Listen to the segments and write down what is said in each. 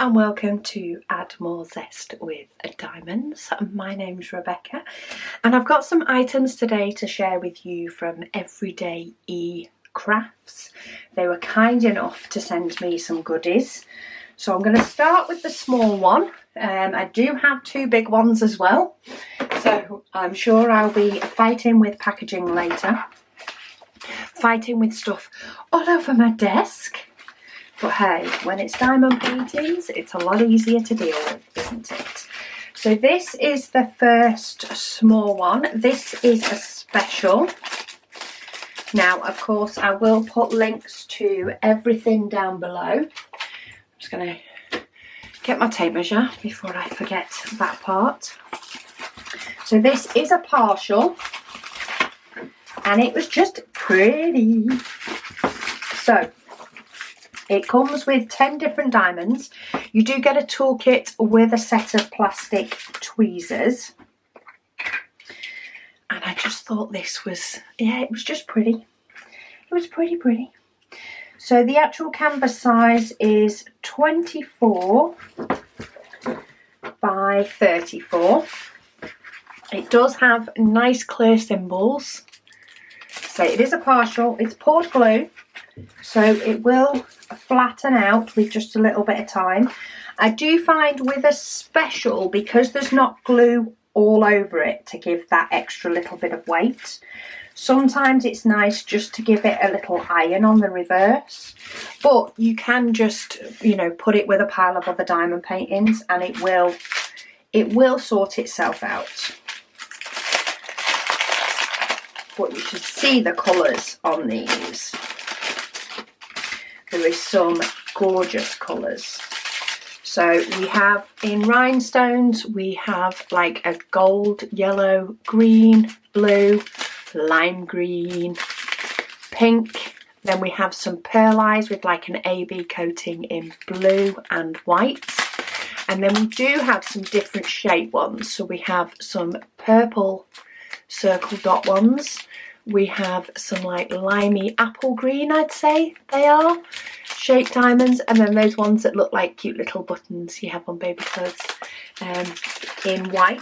and welcome to Add More Zest with Diamonds. My name's Rebecca and I've got some items today to share with you from Everyday Crafts. They were kind enough to send me some goodies. So I'm going to start with the small one. I do have two big ones as well. So I'm sure I'll be fighting with packaging later. Fighting with stuff all over my desk. But hey, when it's diamond paintings, it's a lot easier to deal with, isn't it? So this is the first small one. This is a special. Now, of course, I will put links to everything down below. I'm just going to get my tape measure before I forget that part. So this is a partial, and it was just pretty. So it comes with 10 different diamonds. You do get a toolkit with a set of plastic tweezers. And I just thought this was, yeah, it was just pretty. It was pretty. So the actual canvas size is 24 by 34. It does have nice clear symbols. So it is a partial, it's poured glue. So it will flatten out with just a little bit of time. I do find with a special, because there's not glue all over it to give that extra little bit of weight, sometimes it's nice just to give it a little iron on the reverse. But you can just, you know, put it with a pile of other diamond paintings and it will sort itself out. But you should see the colours on these. There is some gorgeous colours. So we have in rhinestones, we have like a gold, yellow, green, blue, lime green, pink. Then we have some pearlized with like an AB coating in blue and white. And then we do have some different shape ones. So we have some purple circle dot ones. We have some like limey apple green, I'd say they are, shaped diamonds, and then those ones that look like cute little buttons you have on baby clothes in white.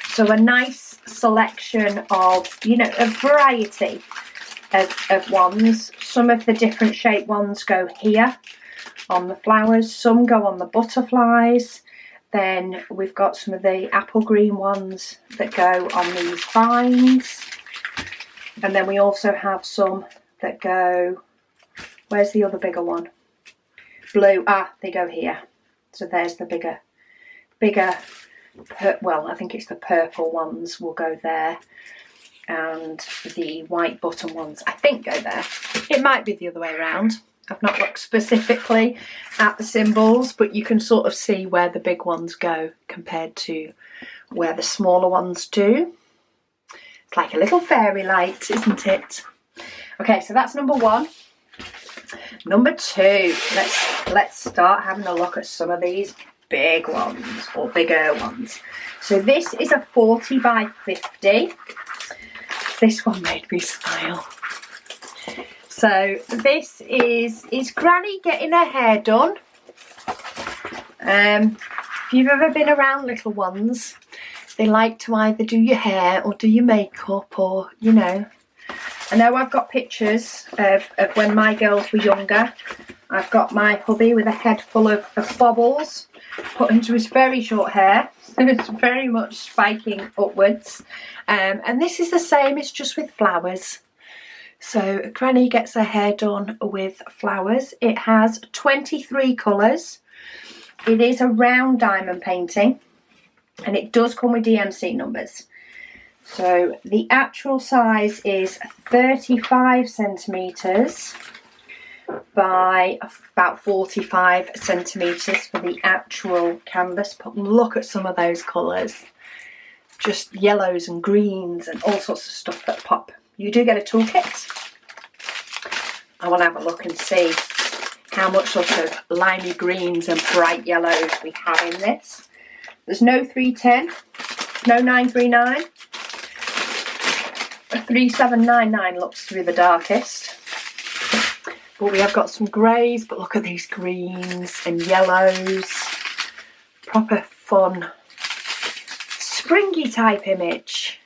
So a nice selection of, you know, a variety of ones. Some of the different shape ones go here on the flowers, some go on the butterflies. Then we've got some of the apple green ones that go on these vines. And then we also have some that go, where's the other bigger one? Blue, they go here. So there's the bigger, well, I think it's the purple ones will go there. And the white button ones, I think, go there. It might be the other way around. I've not looked specifically at the symbols, but you can sort of see where the big ones go compared to where the smaller ones do. It's like a little fairy light, isn't it? Okay, so that's number one. Number two, let's start having a look at some of these big ones or bigger ones. So this is a 40 by 50. This one made me smile. So this is Granny getting her hair done. If you've ever been around little ones, they like to either do your hair or do your makeup, or, you know. I know I've got pictures of when my girls were younger. I've got my hubby with a head full of bobbles put into his very short hair. So it's very much spiking upwards. And this is the same, it's just with flowers. So Granny gets her hair done with flowers. It has 23 colours. It is a round diamond painting and it does come with DMC numbers. So the actual size is 35 centimetres by about 45 centimetres for the actual canvas. But look at some of those colours. Just yellows and greens and all sorts of stuff that pop. You do get a toolkit. I want to have a look and see how much sort of limey greens and bright yellows we have in this. There's no 310, no 939. A 3799 looks to be the darkest. But we have got some greys, but look at these greens and yellows. Proper fun, springy type image.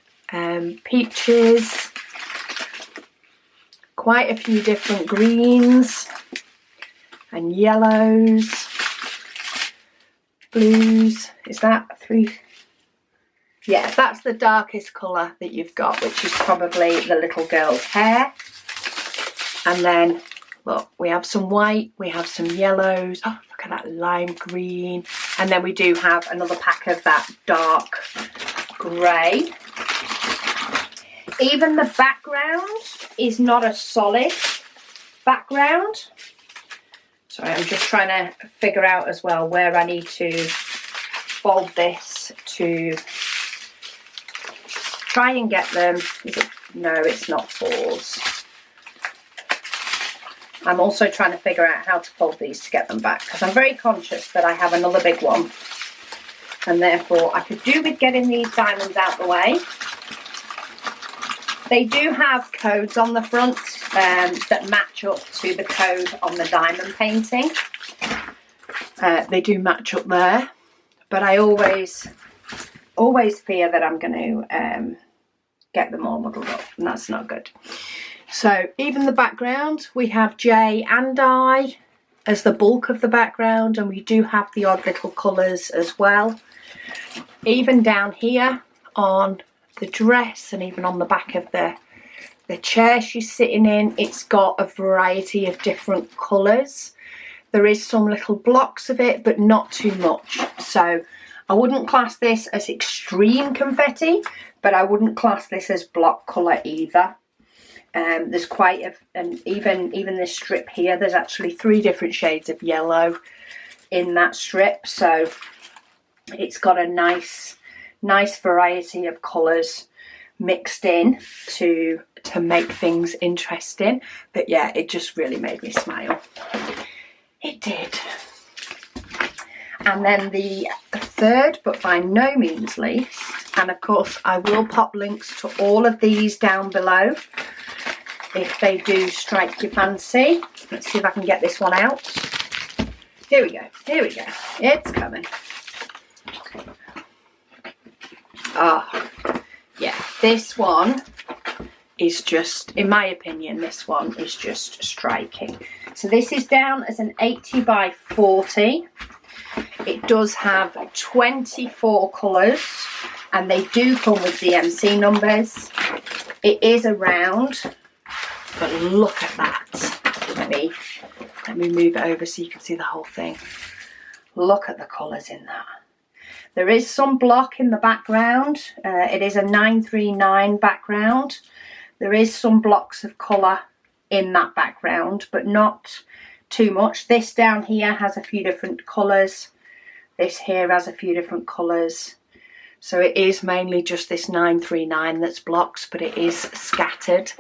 Peaches, quite a few different greens and yellows, blues. Is that 3? Yeah, that's the darkest colour that you've got, which is probably the little girl's hair. And then, look, we have some white, we have some yellows. Oh, look at that lime green. And then we do have another pack of that dark grey. Even the background is not a solid background. Sorry, I'm just trying to figure out as well where I need to fold this to try and get them. Is it? No, it's not 4s. I'm also trying to figure out how to fold these to get them back, because I'm very conscious that I have another big one, and therefore I could do with getting these diamonds out the way. They do have codes on the front that match up to the code on the diamond painting. They do match up there, but I always fear that I'm going to get them all muddled up, and that's not good. So even the background, we have J and I as the bulk of the background, and we do have the odd little colours as well. Even down here on the dress and even on the back of the chair she's sitting in, it's got a variety of different colours. There is some little blocks of it, but not too much. So I wouldn't class this as extreme confetti, but I wouldn't class this as block colour either. There's quite a, and even this strip here, there's actually 3 different shades of yellow in that strip. So it's got a nice variety of colours mixed in to make things interesting. But yeah, it just really made me smile. It did. And then the third, but by no means least, and of course I will pop links to all of these down below if they do strike your fancy. Let's see if I can get this one out. Here we go, it's coming. Oh, yeah, this one is just, in my opinion, this one is just striking. So this is down as an 80 by 40. It does have 24 colours, and they do come with DMC numbers. It is a round, but look at that. Let me move it over so you can see the whole thing. Look at the colours in that. There is some block in the background. It is a 939 background. There is some blocks of colour in that background, but not too much. This down here has a few different colours. This here has a few different colours. So it is mainly just this 939 that's blocks, but it is scattered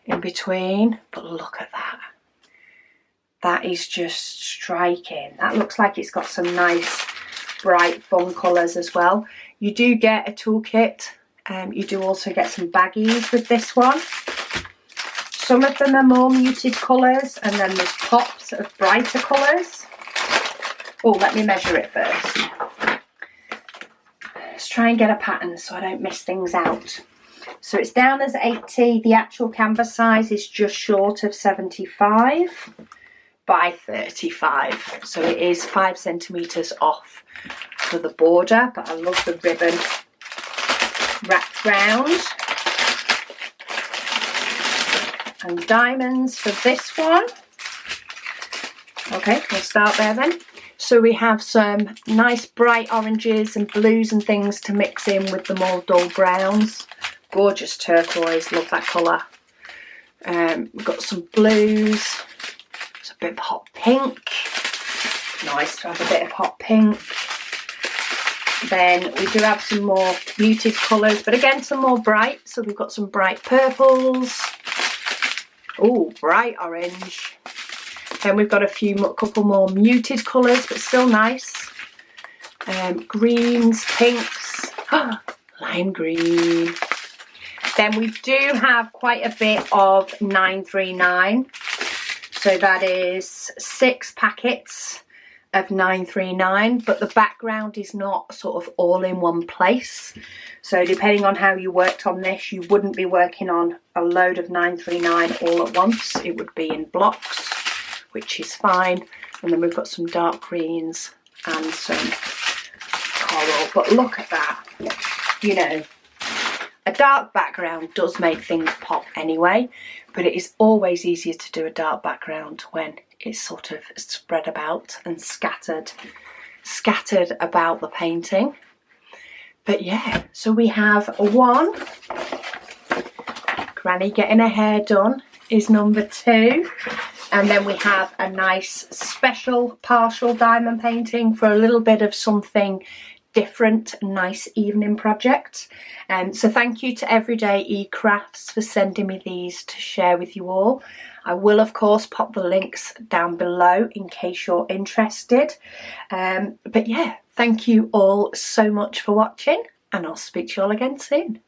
in between. But look at that. That is just striking. That looks like it's got some nice bright fun colours as well. You do get a toolkit. You do also get some baggies with this one. Some of them are more muted colours, and then there's pops of brighter colours. Oh, let me measure it first. Let's try and get a pattern so I don't miss things out. So it's down as 80. The actual canvas size is just short of 75 by 35. So it is 5 centimetres off for the border, but I love the ribbon wrapped round. And diamonds for this one. Okay, we'll start there then. So we have some nice bright oranges and blues and things to mix in with the more dull browns. Gorgeous turquoise, love that colour. We've got some blues. It's a bit of hot pink. Nice to have a bit of hot pink. Then we do have some more muted colours, but again some more bright. So we've got some bright purples. Oh, bright orange. Then we've got a couple more muted colours, but still nice. Greens, pinks, lime green. Then we do have quite a bit of 939. So that is 6 packets of 939, but the background is not sort of all in one place. So depending on how you worked on this, you wouldn't be working on a load of 939 all at once. It would be in blocks, which is fine. And then we've got some dark greens and some coral. But look at that. You know, a dark background does make things pop anyway, but it is always easier to do a dark background when it's sort of spread about and scattered about the painting. But yeah, so we have 1, Granny getting her hair done is number 2, and then we have a nice special partial diamond painting for a little bit of something different, nice evening project. So thank you to Everyday eCrafts for sending me these to share with you all. I will of course pop the links down below in case you're interested. But yeah, thank you all so much for watching, and I'll speak to you all again soon.